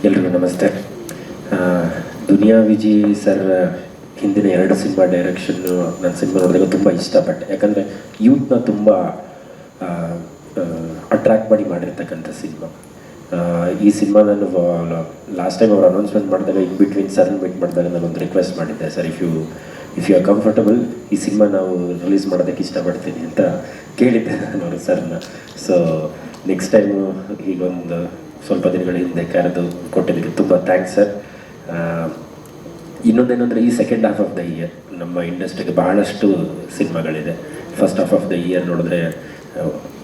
ಎಲ್ರಿಗೂ ನಮಸ್ತೆ. ದುನಿಯಾ ವಿಜಯ್ ಸರ್ ಹಿಂದಿನ 2 ಸಿನಿಮಾ ಡೈರೆಕ್ಷನ್ನು ನನ್ನ ಸಿನಿಮಾ ನೋಡಿದಾಗ ತುಂಬ ಇಷ್ಟಪಟ್ಟೆ. ಯಾಕಂದರೆ ಯೂತ್ನ ತುಂಬ ಅಟ್ರ್ಯಾಕ್ಟ್ ಮಾಡಿರ್ತಕ್ಕಂಥ ಸಿನಿಮಾ. ಈ ಸಿನಿಮಾ ನಾನು ಲಾಸ್ಟ್ ಟೈಮ್ ಅವ್ರು ಅನೌನ್ಸ್ಮೆಂಟ್ ಮಾಡಿದಾಗ ಇನ್ ಬಿಟ್ವೀನ್ ಸರ್ನ ಮೀಟ್ ಮಾಡಿದಾಗ ನಾನೊಂದು ರಿಕ್ವೆಸ್ಟ್ ಮಾಡಿದ್ದೆ, sir if you are comfortable ಈ ಸಿನಿಮಾ ನಾವು ರಿಲೀಸ್ ಮಾಡೋದಕ್ಕೆ ಇಷ್ಟಪಡ್ತೀನಿ ಅಂತ ಕೇಳಿದ್ದೆ ನಾನು ಅವರು ಸರ್ನ. ಸೊ ನೆಕ್ಸ್ಟ್ ಟೈಮು ಈಗೊಂದು ಸ್ವಲ್ಪ ದಿನಗಳ ಹಿಂದೆ ಕರೆದು ಕೊಟ್ಟಿದ್ದಕ್ಕೆ ತುಂಬ ಥ್ಯಾಂಕ್ಸ್ ಸರ್. ಇನ್ನೊಂದೇನೆಂದರೆ ಈ second half of the year ನಮ್ಮ ಇಂಡಸ್ಟ್ರಿಗೆ ಬಹಳಷ್ಟು ಸಿನಿಮಾಗಳಿದೆ. First half of the year ನೋಡಿದ್ರೆ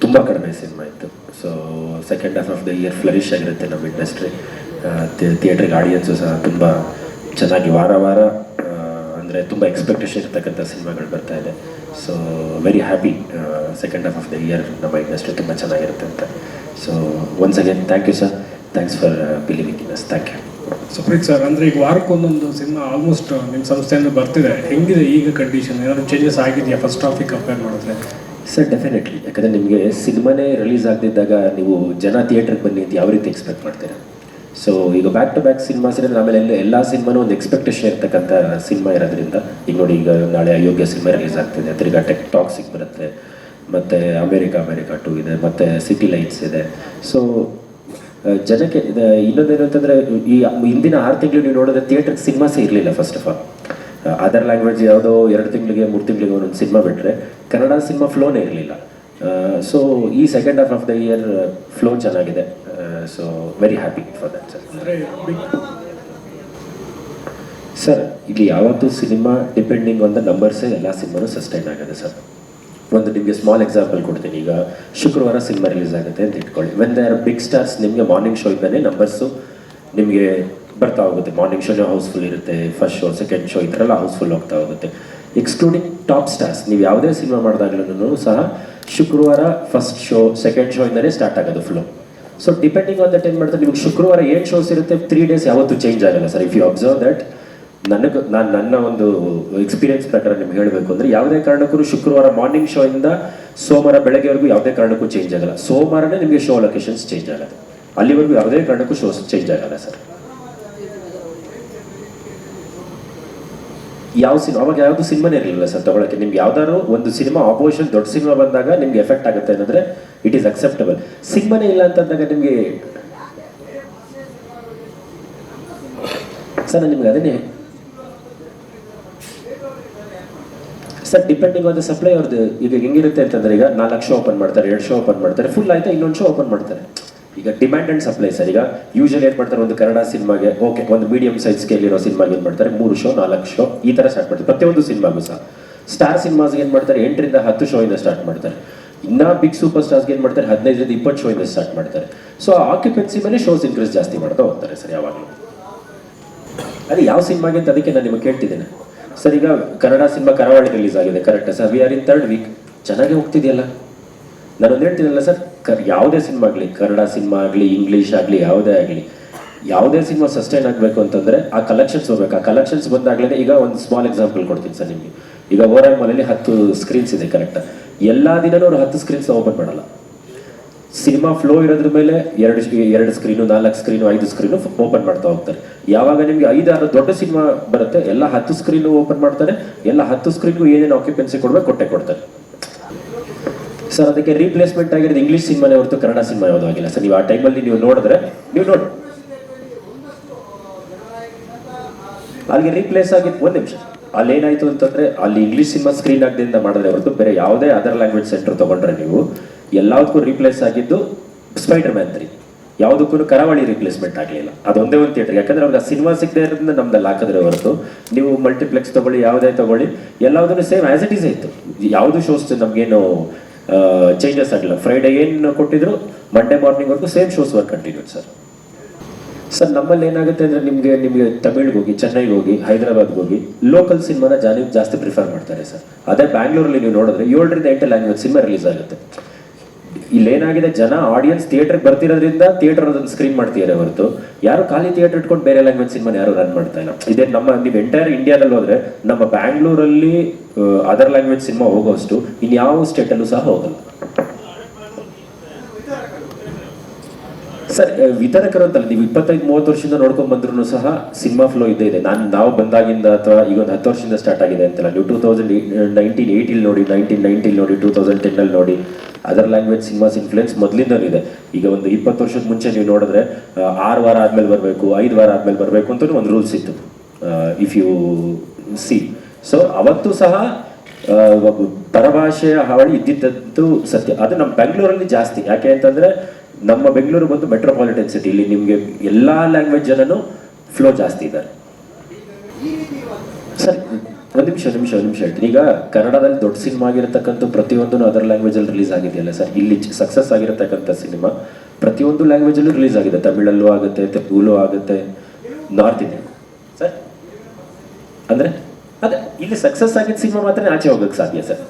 ತುಂಬ ಕಡಿಮೆ ಸಿನಿಮಾ ಇತ್ತು. So second half of the year flourish ಆಗಿರುತ್ತೆ ನಮ್ಮ ಇಂಡಸ್ಟ್ರಿ. ಥಿಯೇಟ್ರಿಗೆ ಆಡಿಯನ್ಸು ಸಹ ತುಂಬ ಚೆನ್ನಾಗಿ ವಾರ ಅಂದರೆ ತುಂಬ ಎಕ್ಸ್ಪೆಕ್ಟೇಷನ್ ಇರ್ತಕ್ಕಂಥ ಸಿನಿಮಾಗಳು ಬರ್ತಾ ಇದೆ. So very happy second half of the year ನಮ್ಮ ಇಂಡಸ್ಟ್ರಿ ತುಂಬ ಚೆನ್ನಾಗಿರುತ್ತೆ ಅಂತ. So once again thank you sir, thanks for believing in us. Thank you. Supreeth sir, ಅಂದರೆ ಈಗ ವಾರಕ್ಕೊಂದೊಂದು ಸಿನಿಮಾ ಆಲ್ಮೋಸ್ಟ್ ನಿಮ್ಮ ಸಂಸ್ಥೆಯಿಂದ ಬರ್ತಿದೆ. ಹೆಂಗಿದೆ ಈಗ ಕಂಡೀಷನ್? ಏನಾದರೂ ಚೇಂಜಸ್ ಆಗಿದೆಯಾ ಫಸ್ಟ್ ಹಾಫಿಗೆ ಕಂಪೇರ್ ಮಾಡಿದ್ರೆ? Sir definitely. ಯಾಕಂದರೆ ನಿಮಗೆ ಸಿನಿಮಾನೇ ರಿಲೀಸ್ ಆಗದಿದ್ದಾಗ ನೀವು ಜನ ಥಿಯೇಟ್ರಿಗೆ ಬನ್ನಿ ಅಂತ ಯಾವ ರೀತಿ ಎಕ್ಸ್ಪೆಕ್ಟ್ ಮಾಡ್ತೀರಾ? ಸೊ ಈಗ ಬ್ಯಾಕ್ ಟು ಬ್ಯಾಕ್ ಸಿನಿಮಾಸ್ ಇರೋದ್ರೆ ಆಮೇಲೆ ಎಲ್ಲ ಸಿನಿಮಾನೂ ಒಂದು ಎಕ್ಸ್ಪೆಕ್ಟೇಷನ್ ಇರ್ತಕ್ಕಂಥ ಸಿನಿಮಾ ಇರೋದ್ರಿಂದ, ಈಗ ನೋಡಿ ಈಗ ನಾಳೆ ಅಯೋಗ್ಯ ಸಿನಿಮಾ ರಿಲೀಸ್ ಆಗ್ತಿದೆ, ತಿರ್ಗಾ ಟಾಕ್ಸಿಕ್ ಬರುತ್ತೆ, ಮತ್ತು ಅಮೇರಿಕಾ 2 ಇದೆ, ಮತ್ತು ಸಿಟಿ ಲೈಟ್ಸ್ ಇದೆ. ಸೊ ಜನಕ್ಕೆ ಇನ್ನೊಂದೇನು ಅಂತಂದರೆ ಈ ಹಿಂದಿನ 6 ತಿಂಗಳು ನೀವು ನೋಡಿದ್ರೆ ಥಿಯೇಟ್ರಿಗೆ ಸಿನಿಮಾಸೇ ಇರಲಿಲ್ಲ. First of all other language ಯಾವುದೋ 2 ತಿಂಗಳಿಗೆ 3 ತಿಂಗಳಿಗೆ ಒಂದೊಂದು ಸಿನಿಮಾ ಬಿಟ್ಟರೆ ಕನ್ನಡ ಸಿನಿಮಾ ಫ್ಲೋನೇ ಇರಲಿಲ್ಲ. ಸೊ ಈ second half of the year flow ಚೆನ್ನಾಗಿದೆ. So very happy for that sir. Sir ಇಲ್ಲಿ ಯಾವತ್ತೂ ಸಿನಿಮಾ ಡಿಪೆಂಡಿಂಗ್ ಆನ್ ದ ನಂಬರ್ಸೇ ಎಲ್ಲ ಸಿನಿಮಾನು ಸಸ್ಟೈನ್ ಆಗಿದೆ ಸರ್. ಒಂದು ನಿಮಗೆ ಸ್ಮಾಲ್ ಎಕ್ಸಾಂಪಲ್ ಕೊಡ್ತೀನಿ. ಈಗ ಶುಕ್ರವಾರ ಸಿನಿಮಾ ರಿಲೀಸ್ ಆಗುತ್ತೆ ಅಂತ ಇಟ್ಕೊಳ್ಳಿ. When they are big stars, ನಿಮಗೆ ಮಾರ್ನಿಂಗ್ ಶೋ ಇದ್ದಾನೆ ನಂಬರ್ಸು ನಿಮಗೆ ಬರ್ತಾ ಹೋಗುತ್ತೆ. ಮಾರ್ನಿಂಗ್ ಶೋನೇ ಹೌಸ್ಫುಲ್ ಇರುತ್ತೆ, ಫಸ್ಟ್ ಶೋ ಸೆಕೆಂಡ್ ಶೋ ಈ ಥರ ಎಲ್ಲ ಹೌಸ್ಫುಲ್ ಹೋಗ್ತಾ ಹೋಗುತ್ತೆ. ಎಕ್ಸ್ಕ್ಲೂಡಿಂಗ್ ಟಾಪ್ ಸ್ಟಾರ್ಸ್, ನೀವು ಯಾವುದೇ ಸಿನಿಮಾ ಮಾಡಿದಾಗ್ಲೂ ಸಹ ಶುಕ್ರವಾರ ಫಸ್ಟ್ ಶೋ ಸೆಕೆಂಡ್ ಶೋ ಇಂದನೇ ಸ್ಟಾರ್ಟ್ ಆಗೋದು flow. So depending on that ಏನು ಮಾಡ್ತಾರೆ, ನಿಮಗೆ ಶುಕ್ರವಾರ ಏನು ಶೋಸ್ ಇರುತ್ತೆ 3 ಡೇಸ್ ಯಾವತ್ತೂ ಚೇಂಜ್ ಆಗಲ್ಲ sir. If you observe that, ನನ್ನ ಒಂದು ಎಕ್ಸ್ಪೀರಿಯನ್ಸ್ ಪ್ರಕಾರ ನಿಮ್ಗೆ ಹೇಳಬೇಕು ಅಂದರೆ ಯಾವುದೇ ಕಾರಣಕ್ಕೂ ಶುಕ್ರವಾರ ಮಾರ್ನಿಂಗ್ ಶೋ ಇಂದ ಸೋಮವಾರ ಬೆಳಗ್ಗೆವರೆಗೂ ಯಾವುದೇ ಕಾರಣಕ್ಕೂ ಚೇಂಜ್ ಆಗಲ್ಲ. ಸೋಮವಾರನೇ ನಿಮಗೆ ಶೋ ಲೊಕೇಶನ್ಸ್ ಚೇಂಜ್ ಆಗಲ್ಲ, ಅಲ್ಲಿವರೆಗೂ ಯಾವುದೇ ಕಾರಣಕ್ಕೂ ಶೋಸ್ ಚೇಂಜ್ ಆಗಲ್ಲ ಸರ್. ಅವಾಗ ಯಾವುದು ಸಿನಿಮಾನೇ ಇರಲಿಲ್ಲ ಸರ್ ತಗೊಳಕ್ಕೆ. ನಿಮ್ಗೆ ಯಾವ್ದಾದ್ರು ಒಂದು ಸಿನಿಮಾ ಆಪೋಸಿಷನ್ ದೊಡ್ಡ ಸಿನಿಮಾ ಬಂದಾಗ ನಿಮ್ಗೆ ಎಫೆಕ್ಟ್ ಆಗುತ್ತೆ ಅನ್ನೋದ್ರೆ ಇಟ್ ಈಸ್ ಅಕ್ಸೆಪ್ಟಬಲ್. ಸಿನಿಮಾನೇ ಇಲ್ಲ ಅಂತಂದಾಗ ನಿಮಗೆ ಸರ್ ನಿಮ್ಗೆ ಅದನ್ನೇ sir depending on the supply ಅವ್ರದ್ದು. ಈಗ ಹೆಂಗಿರುತ್ತೆ ಅಂತಂದ್ರೆ, ಈಗ 4 ಶೋ ಓಪನ್ ಮಾಡ್ತಾರೆ, 2 ಶೋ ಓಪನ್ ಮಾಡ್ತಾರೆ, ಫುಲ್ ಆಯ್ತಾ ಇನ್ನೊಂದು ಶೋ ಓಪನ್ ಮಾಡ್ತಾರೆ. ಈಗ ಡಿಮ್ಯಾಂಡ್ ಆ್ಯಂಡ್ ಸಪ್ಲೈ ಸರ್. ಈಗ ಯೂಶಲಿ ಏನು ಮಾಡ್ತಾರೆ, ಒಂದು ಕನ್ನಡ ಸಿನಿಮಾಗೆ ಓಕೆ ಒಂದು ಮೀಡಿಯಂ ಸೈಜ್ ಸ್ಕೇಲ್ ಇರೋ ಸಿನಿಮಾಗೆ ಏನು ಮಾಡ್ತಾರೆ 3 ಶೋ 4 ಶೋ ಈ ಥರ ಸ್ಟಾರ್ಟ್ ಮಾಡ್ತಾರೆ. ಪ್ರತಿಯೊಂದು ಸಿನಿಮಾಗೂ ಸಹ ಸ್ಟಾರ್ ಸಿನಿಮಾಸ್ಗೆ ಏನು ಮಾಡ್ತಾರೆ 8 ರಿಂದ 10 ಶೋ ಇಂದ ಸ್ಟಾರ್ಟ್ ಮಾಡ್ತಾರೆ. ಇನ್ನು ಬಿಗ್ ಸೂಪರ್ ಸ್ಟಾರ್ಸ್ಗೆ ಏನು ಮಾಡ್ತಾರೆ 15 ರಿಂದ 20 ಶೋ ಇಂದ ಸ್ಟಾರ್ಟ್ ಮಾಡ್ತಾರೆ. ಸೊ ಆಕ್ಯುಪೆನ್ಸಿ ಮೇಲೆ ಶೋಸ್ ಇನ್ಕ್ರೀಸ್ ಜಾಸ್ತಿ ಮಾಡ್ತಾ ಹೋಗ್ತಾರೆ ಸರ್ ಯಾವಾಗಲೂ. ಅದೇ ಯಾವ ಸಿನಿಮಾಗೆ ಅಂತ ಅದಕ್ಕೆ ನಾನು ನಿಮಗೆ ಕೇಳ್ತಿದ್ದೇನೆ ಸರ್. ಈಗ ಕನ್ನಡ ಸಿನಿಮಾ ಕರಾವಳಿ ರಿಲೀಸ್ ಆಗಿದೆ, correct sir? We are in 3rd week. ಚೆನ್ನಾಗೇ ಹೋಗ್ತಿದೆಯಲ್ಲ. ನಾನೊಂದು ಹೇಳ್ತೀನಲ್ಲ ಸರ್, ಯಾವುದೇ ಸಿನಿಮಾ ಆಗಲಿ, ಕನ್ನಡ ಸಿನಿಮಾ ಆಗಲಿ, ಇಂಗ್ಲೀಷ್ ಆಗಲಿ, ಯಾವುದೇ ಆಗಲಿ, ಯಾವುದೇ ಸಿನಿಮಾ ಸಸ್ಟೈನ್ ಆಗಬೇಕು ಅಂತಂದರೆ ಆ ಕಲೆಕ್ಷನ್ಸ್ ಹೋಗ್ಬೇಕು. ಆ ಕಲೆಕ್ಷನ್ಸ್ ಬಂದಾಗಲೇ. ಈಗ ಒಂದು ಸ್ಮಾಲ್ ಎಕ್ಸಾಂಪಲ್ ಕೊಡ್ತೀನಿ ಸರ್ ನಿಮಗೆ. ಈಗ ಓವರಾಲ್ ಮಾಲಲ್ಲಿ 10 ಸ್ಕ್ರೀನ್ಸ್ ಇದೆ, ಕರೆಕ್ಟಾ? ಎಲ್ಲ ದಿನನೂ ಅವ್ರು 10 ಸ್ಕ್ರೀನ್ಸ್ ಓಪನ್ ಮಾಡಲ್ಲ. ಸಿನಿಮಾ ಫ್ಲೋ ಇರೋದ್ರ ಮೇಲೆ 2 ಸ್ಕ್ರೀನು 4 ಸ್ಕ್ರೀನು 5 ಸ್ಕ್ರೀನು ಓಪನ್ ಮಾಡ್ತಾ ಹೋಗ್ತಾರೆ. ಯಾವಾಗ ನಿಮಗೆ 5-6 ದೊಡ್ಡ ಸಿನಿಮಾ ಬರುತ್ತೆ, ಎಲ್ಲ 10 ಸ್ಕ್ರೀನು ಓಪನ್ ಮಾಡ್ತಾರೆ. ಎಲ್ಲ 10 ಸ್ಕ್ರೀನ್ಗೂ ಏನೇನು ಆಕ್ಯುಪೆನ್ಸಿ ಕೊಡಬೇಕು ಕೊಡ್ತಾರೆ ಸರ್. ಅದಕ್ಕೆ ರೀಪ್ಲೇಸ್ಮೆಂಟ್ ಆಗಿರೋದು ಇಂಗ್ಲೀಷ್ ಸಿನಿಮಾನೇ ಹೊರತು ಕನ್ನಡ ಸಿನಿಮಾ ಯಾವುದೂ ಆಗಿಲ್ಲ ಸರ್. ನೀವು ಆ ಟೈಮಲ್ಲಿ ನೀವು ನೋಡಿದ್ರೆ ನೋಡಿ ಅಲ್ಲಿಗೆ ರೀಪ್ಲೇಸ್ ಆಗಿದ್ದು. ಒಂದು ನಿಮಿಷ, ಅಲ್ಲಿ ಏನಾಯಿತು ಅಂತಂದರೆ, ಅಲ್ಲಿ ಇಂಗ್ಲೀಷ್ ಸಿನಿಮಾ ಸ್ಕ್ರೀನ್ ಆಗದಿಂದ ಮಾಡಿದ್ರೆ ಹೊರತು ಬೇರೆ ಯಾವುದೇ ಅದರ್ ಲ್ಯಾಂಗ್ವೇಜ್ ಸೆಂಟರ್ ತೊಗೊಂಡ್ರೆ ನೀವು ಎಲ್ಲದಕ್ಕೂ ರೀಪ್ಲೇಸ್ ಆಗಿದ್ದು ಸ್ಪೈಡರ್-ಮ್ಯಾನ್ 3. ಯಾವುದಕ್ಕೂ ಕರಾವಳಿ ರಿಪ್ಲೇಸ್ಮೆಂಟ್ ಆಗಲಿಲ್ಲ. ಅದೊಂದೇ ಒಂದು ಥಿಯೇಟರ್. ಯಾಕಂದರೆ ಅವ್ರಿಗೆ ಆ ಸಿನಿಮಾ ಸಿಗದೆ ಇರೋದ್ರಿಂದ ನಮ್ದಲ್ಲಿ ಹಾಕಿದ್ರೆ ಹೊರತು ನೀವು ಮಲ್ಟಿಪ್ಲೆಕ್ಸ್ ತೊಗೊಳ್ಳಿ, ಯಾವುದೇ ತೊಗೊಳ್ಳಿ, ಎಲ್ಲದನ್ನು ಸೇಮ್ ಆ್ಯಸ್ ಇಟ್ ಈಸ್ ಇತ್ತು. ಯಾವುದು ಶೋಸ್ ನಮಗೇನು ಚೇಂಜಸ್ ಆಗಿಲ್ಲ. ಫ್ರೈಡೇ ಏನು ಕೊಟ್ಟಿದ್ರು ಮಂಡೇ ಮಾರ್ನಿಂಗ್ವರೆಗೂ same shows work continued sir. Sir ನಮ್ಮಲ್ಲಿ ಏನಾಗುತ್ತೆ ಅಂದರೆ, ನಿಮಗೆ ತಮಿಳ್ಗೆ ಹೋಗಿ, ಚೆನ್ನೈಗೆ ಹೋಗಿ, ಹೈದರಾಬಾದ್ಗೆ ಹೋಗಿ ಲೋಕಲ್ ಸಿನಿಮಾನ ಜಾಸ್ತಿ ಪ್ರಿಫರ್ ಮಾಡ್ತಾರೆ ಸರ್. ಅದೇ ಬ್ಯಾಂಗ್ಳೂರಲ್ಲಿ ನೀವು ನೋಡಿದ್ರೆ 7 ರಿಂದ 8 ಲ್ಯಾಂಗ್ವೇಜ್ ಸಿನಿಮಾ ರಿಲೀಸ್ ಆಗುತ್ತೆ. ಇಲ್ಲೇನಾಗಿದೆ, ಜನ ಆಡಿಯನ್ಸ್ ಥಿಯೇಟರ್ಗೆ ಬರ್ತಿರೋದ್ರಿಂದ ಥಿಯೇಟರ್ ಅದನ್ನು ಸ್ಕ್ರೀನ್ ಮಾಡ್ತಿದ್ದಾರೆ ಹೊರತು ಯಾರು ಖಾಲಿ ಥಿಯೇಟರ್ ಇಟ್ಕೊಂಡು ಬೇರೆ ಲ್ಯಾಂಗ್ವೇಜ್ ಸಿನಿಮಾನ ಯಾರು ರನ್ ಮಾಡ್ತಾ ಇಲ್ಲ. ಇದೇ ನೀವು ಎಂಟೈರ್ ಇಂಡಿಯಾದಲ್ಲಿ ಹೋದರೆ ನಮ್ಮ ಬ್ಯಾಂಗ್ಳೂರಲ್ಲಿ ಅದರ್ ಲ್ಯಾಂಗ್ವೇಜ್ ಸಿನಿಮಾ ಹೋಗೋಷ್ಟು ಇನ್ಯಾವ ಸ್ಟೇಟಲ್ಲೂ ಸಹ ಹೋಗಲ್ಲ. ಸರ್ ವಿತರಕರು ಅಂತಲ್ಲ, ನೀವು 25-30 ವರ್ಷದಿಂದ ನೋಡ್ಕೊಂಡ್ ಬಂದ್ರು ಸಹ ಸಿನಿಮಾ ಫ್ಲೋ ಇದ್ದೇ ಇದೆ. ನಾವು ಬಂದಾಗಿಂದ ಅಥವಾ ಈಗ ಒಂದು 10 ವರ್ಷದಿಂದ ಸ್ಟಾರ್ಟ್ ಆಗಿದೆ ಅಂತಲ್ಲ, ನೀವು 1980 ನೋಡಿ, 1990 ನೋಡಿ, 2010 ನೋಡಿ, ಅದರ್ ಲ್ಯಾಂಗ್ವೇಜ್ ಸಿನಿಮಾಸ್ ಇನ್ಫ್ಲುಯೆನ್ಸ್ ಮೊದಲಿಂದಲೂ ಇದೆ. ಈಗ ಒಂದು 20 ವರ್ಷದ ಮುಂಚೆ ನೀವು ನೋಡಿದ್ರೆ 6 ವಾರ ಆದ್ಮೇಲೆ ಬರಬೇಕು, 5 ವಾರ ಆದ್ಮೇಲೆ ಬರಬೇಕು ಅಂತ ಒಂದು ರೂಲ್ಸ್ ಇತ್ತು, ಇಫ್ ಯು ಸಿ. ಸೊ ಅವತ್ತು ಸಹ ಪರಭಾಷೆಯ ಹಾವಳಿ ಇದ್ದಿದ್ದು ಸತ್ಯ. ಅದು ನಮ್ಮ ಬೆಂಗಳೂರಲ್ಲಿ ಜಾಸ್ತಿ. ಯಾಕೆ ಅಂತಂದ್ರೆ ನಮ್ಮ ಬೆಂಗಳೂರು ಬಂದು ಮೆಟ್ರೋಪಾಲಿಟನ್ ಸಿಟಿ, ಇಲ್ಲಿ ನಿಮಗೆ ಎಲ್ಲಾ ಲ್ಯಾಂಗ್ವೇಜ್ ಜನನು ಫ್ಲೋ ಜಾಸ್ತಿ ಇದ್ದಾರೆ. ಸರ್ ಒಂದು ನಿಮಿಷ ಹೇಳ್ತೀನಿ. ಈಗ ಕನ್ನಡದಲ್ಲಿ ದೊಡ್ಡ ಸಿನಿಮಾ ಆಗಿರತಕ್ಕಂಥ ಪ್ರತಿಯೊಂದು ಅದರ್ ಲ್ಯಾಂಗ್ವೇಜ್ ಅಲ್ಲಿ ರಿಲೀಸ್ ಆಗಿದೆಯಲ್ಲ ಸರ್. ಇಲ್ಲಿ ಸಕ್ಸಸ್ ಆಗಿರತಕ್ಕಂಥ ಸಿನಿಮಾ ಪ್ರತಿಯೊಂದು ಲ್ಯಾಂಗ್ವೇಜ್ ಅಲ್ಲೂ ರಿಲೀಸ್ ಆಗಿದೆ. ತಮಿಳಲ್ಲೂ ಆಗುತ್ತೆ, ತೆಲುಗುಲೂ ಆಗುತ್ತೆ, ನಾರ್ತ್ ಇಂಡಿಯನ್ ಸರ್. ಅಂದ್ರೆ ಅದೇ ಇಲ್ಲಿ ಸಕ್ಸಸ್ ಆಗಿದ್ದ ಸಿನಿಮಾ ಮಾತ್ರ ಆಚೆ ಹೋಗಕ್ಕೆ ಸಾಧ್ಯ ಸರ್.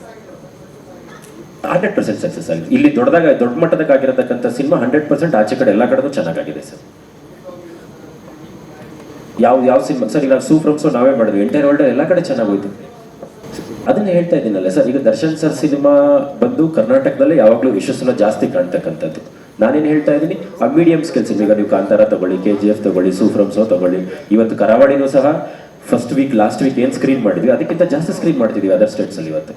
100% ಸಕ್ಸಸ್ ಆಗಿದೆ. ಇಲ್ಲಿ ದೊಡ್ಡ ಮಟ್ಟದಕ್ಕಾಗಿರತಕ್ಕಂಥ ಸಿನಿಮಾ 100% ಆಚೆ ಕಡೆ ಎಲ್ಲ ಕಡೆನೂ ಚೆನ್ನಾಗಿದೆ ಸರ್. ಯಾವ ಸಿನಿಮಾ ಸರ್, ಈಗ ಸೂಫ್ರಮ್ಸು ನಾವೇ ಮಾಡಿದ್ವಿ, ಎಂಟೈರ್ ವರ್ಲ್ಡ್ ಎಲ್ಲ ಕಡೆ ಚೆನ್ನಾಗಿ ಹೋಯ್ತು. ಅದನ್ನ ಹೇಳ್ತಾ ಇದ್ದೀನಲ್ಲ ಸರ್. ಈಗ ದರ್ಶನ್ ಸರ್ ಸಿನಿಮಾ ಬಂದು ಕರ್ನಾಟಕದಲ್ಲೇ ಯಾವಾಗಲೂ ಯಶಸ್ಸನ್ನ ಜಾಸ್ತಿ ಕಾಣ್ತಕ್ಕಂಥದ್ದು. ನಾನೇನು ಹೇಳ್ತಾ ಇದ್ದೀನಿ, ಆ ಮೀಡಿಯಂ ಸ್ಕೇಲ್ ಸಿನಿಮಾ, ಈಗ ನೀವು ಕಾಂತಾರ ತಗೊಳ್ಳಿ, KGF ತಗೊಳ್ಳಿ, ಸೂಫ್ರಮ್ಸೋ ತಗೊಳ್ಳಿ, ಇವತ್ತು ಕರಾವಳಿನೂ ಸಹ ಲಾಸ್ಟ್ ವೀಕ್ ಏನು ಸ್ಕ್ರೀನ್ ಮಾಡಿದ್ವಿ ಅದಕ್ಕಿಂತ ಜಾಸ್ತಿ ಸ್ಕ್ರೀನ್ ಮಾಡ್ತಿದ್ವಿ ಅದರ್ ಸ್ಟೇಟ್ಸ್ ಅಲ್ಲಿ. ಇವತ್ತು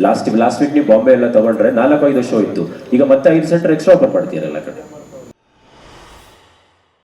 ಲಾಸ್ಟ್ ವೀಕ್ ನೀವು ಬಾಂಬೆ ಎಲ್ಲ ತಗೊಂಡ್ರೆ 4-5 ಶೋ ಇತ್ತು, ಈಗ ಮತ್ತೆ 5 ಸೆಂಟರ್ ಎಕ್ಸ್ಟ್ರಾ ಓಪನ್ ಮಾಡ್ತೀರಲ್ಲ ಕಡೆ.